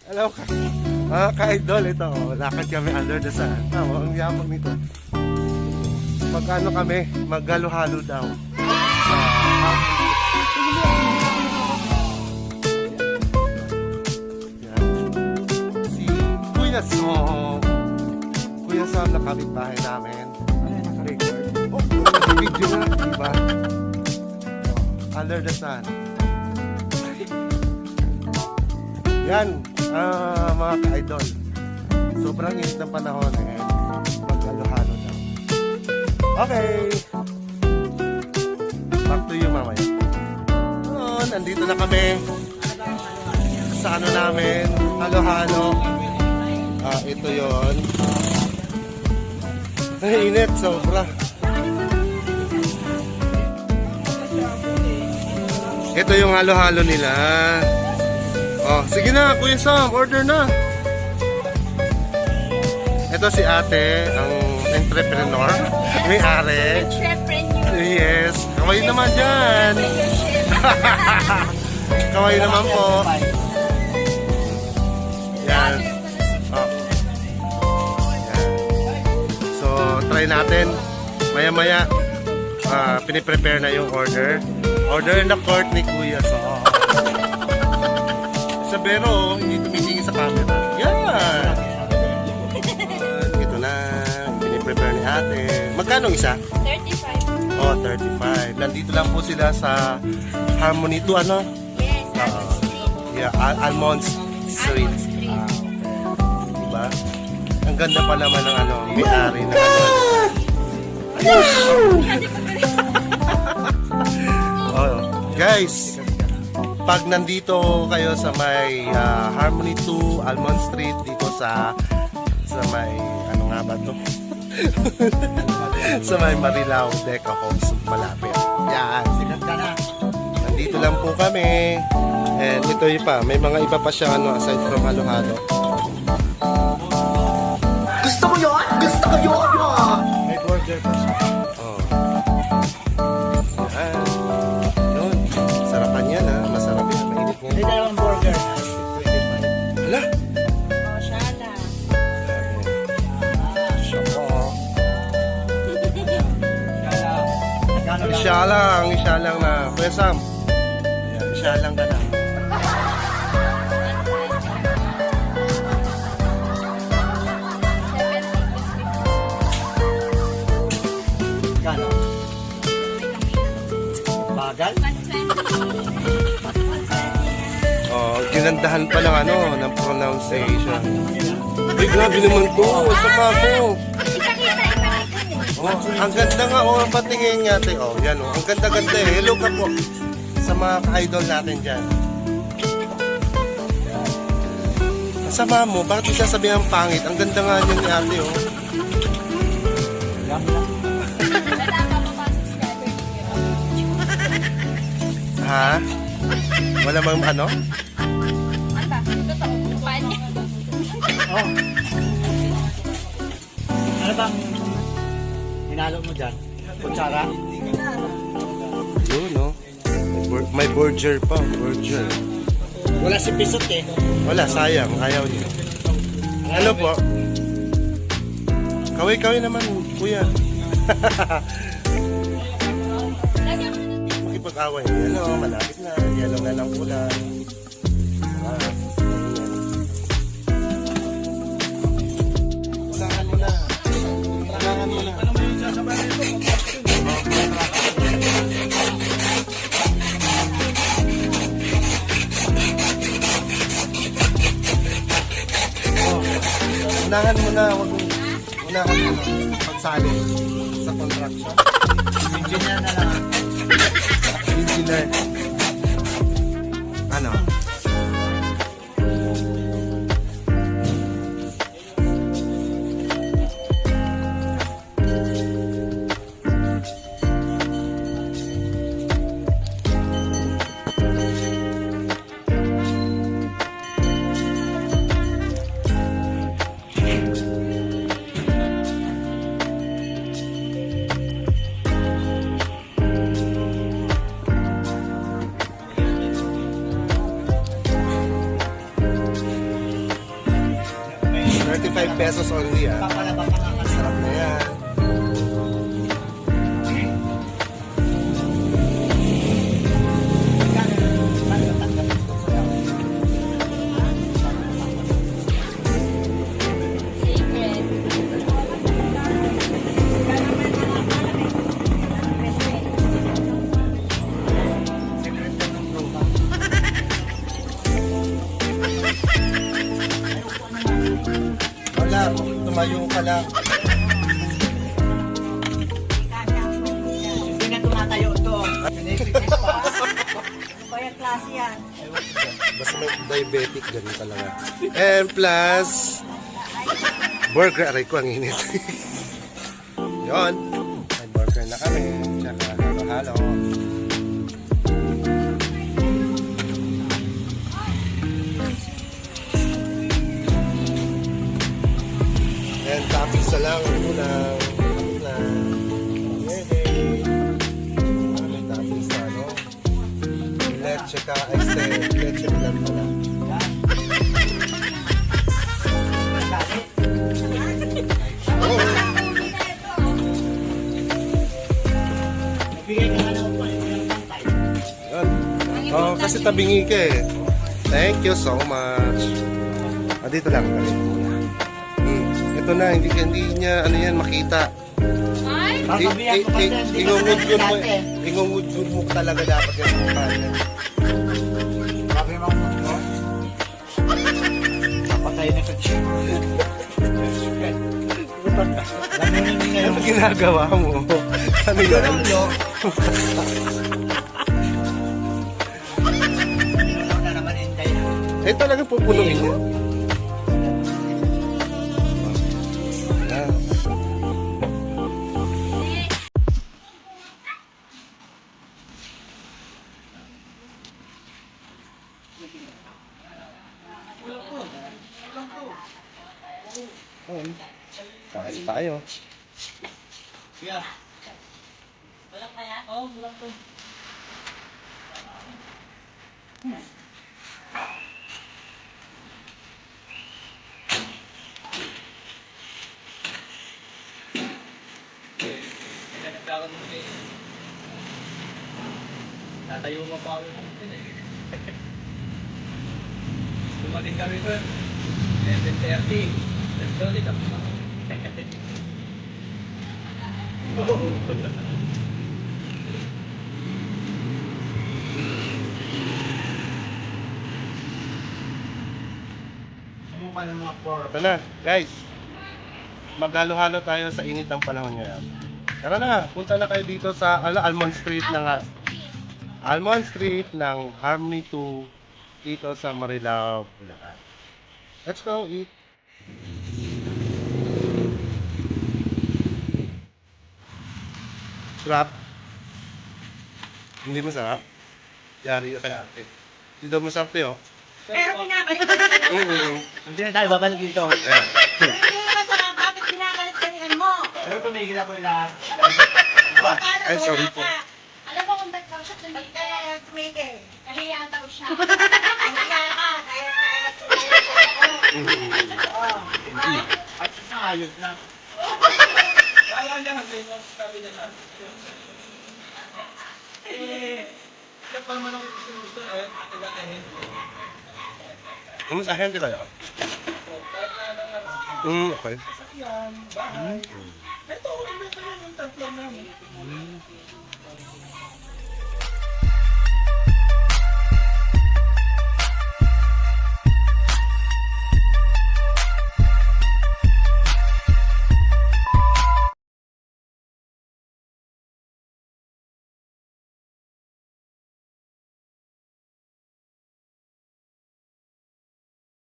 Hello, mga ka-idol, ito, lakad kami under the sun. Ang yamang nito. Magkano kami? Maghalo-halo daw. Si Kuya Som. Kuya Som na kapitbahay namin. Oh, video na, diba? Under the sun. Yan, mga ka-idol. Sobrang init ng panahon eh. Maghalo-halo na. Okay. Back to you mamaya. Nandito na kami sa ano namin, halo-halo. Ito yon. Ay, init, sobra. Ito yung halo-halo nila. Oh, sige na, Kuya Sam, order na. Ito si ate, ang entrepreneur. May-ari. Entrepreneur. Yes. Kaway naman dyan. Kaway naman po. Yan. Oh. Yan. So, try natin. Maya-maya, piniprepare na yung order. Order na court ni Kuya Sam. Pero hindi tumitingin sa camera. Yan! Ito na. Piniprepare ni ate. Magkano isa? 35. Oh, 35. Nandito lang po sila sa Harmony 2, ano? Yes, Almond Street. Yeah, Almond Street. Almond Street. Diba? Ang ganda pa naman ng ano, may-ari na ano. Oh, guys! Pag nandito kayo sa may Harmony 2, Almond Street, dito sa may, ano nga ba to? sa may Marilao, Deca Homes, malapit. Yan. Nandito lang po kami. And ito yung pa, may mga iba pa siya, ano, aside from halo-halo. Gusto mo yun? Gusto ko yun! May burger pa siya. Oh. Yan. Yun. Sarapan yan, ha? Masarap yan. Mainit nga. May dalawang burger. Hala! Oh, shala. Shoko. Magkano lang? Isya lang na. Kuya Sam. Ayan, isya lang ka na. Magkano? Bagal? Oh, ginandahan pa ng ano, ng pronunciation. Uy, grabe naman to. Sa pa ako. Oh, ang ganda nga, oh, patingin nga, te. Oh, yan, oh. Ang ganda-ganda eh. Hello ka po sa mga ka-idol natin dyan. Ang sama mo, bakit isa sabihin ang pangit? Ang ganda nga niya ni ate, oh. Ha? Wala bang ano? Oh. Ano bang hinalo mo dyan? Kutsara? Yun, no? May burger pa, burger. Wala si Pisot eh. Wala, sayang. Ayaw niya. Ano po? Kaway-kaway naman, kuya. Makipag-away. Ano, malapit na. Yellow na lang ulan. Ulangan mo na. Ulangan mo na. Unahan mo na, wag mo. Unahan mo na. Pagsali sa contraction. Engineer na lang. Engineer. Ano? 35 pesos only ah. Papalaba pa nga kasi. Sarap na yan. Wala, tumayo ka lang. Hindi na tumatayo to. Pinipipis pa. Kaya klase yan. Basta may diabetic, ganun talaga. And plus, burger. Aray ko, ang init. Yun. May burger na kami. Tsaka halo-halo. And toppings na lang. Ito lang. Toppings na. Yay! May toppings na, no? Leche ka, leche plan pala. Oh, Bigay ka na lang po. Yung pantay. yun. Oh, kasi tabingi ka eh. Thank you so much. Ah, dito lang. Ito na, hindi niya, ano yan, makita. Sasabihan ko kasi hindi ka Ingungudgod mo, natin. ingungudgod mo talaga dapat yung mukha niya. Sabi mo mo. Napatay na ka. Laminin mo ngayon. Ano ginagawa mo? Ano yan? Ano na naman hintay na. Eh talagang pupunuin niya. Ayan. Ayun. Kain tayo. Yeah. Tatayo mo pa ako. Dumating kami doon. 11:30. Nagdali kami. Ano pa ng mga pork? Ito na, guys. Maghalo-halo tayo sa init ng panahon ngayon. Tara na, punta na kayo dito sa Almond Street Almond Street ng Harmony 2 dito sa Marilao, Bulacan. Let's go eat. Sarap. Hindi masarap. Yari kay ate. Hindi daw masarap yun. Pero pinakalit Hindi na tayo babalik dito. Ayan. Hindi masarap. Bakit pinakalit kanihan mo? Pero tumigil ako lahat. Paano Ay, sorry wala po. ka? Alam mo kung ba't daw siya tumigil? Nahiya daw siya. Nahiya ka. Kaya tumigil ako. At ayos na. Kaya niya hanggang yung sabi niya na. Siya pa naman ang gusto eh. Tagakahin. Mas ahente kayo? Okay. Yan, bahay. Ito, ibenta yan yung tatlo namin.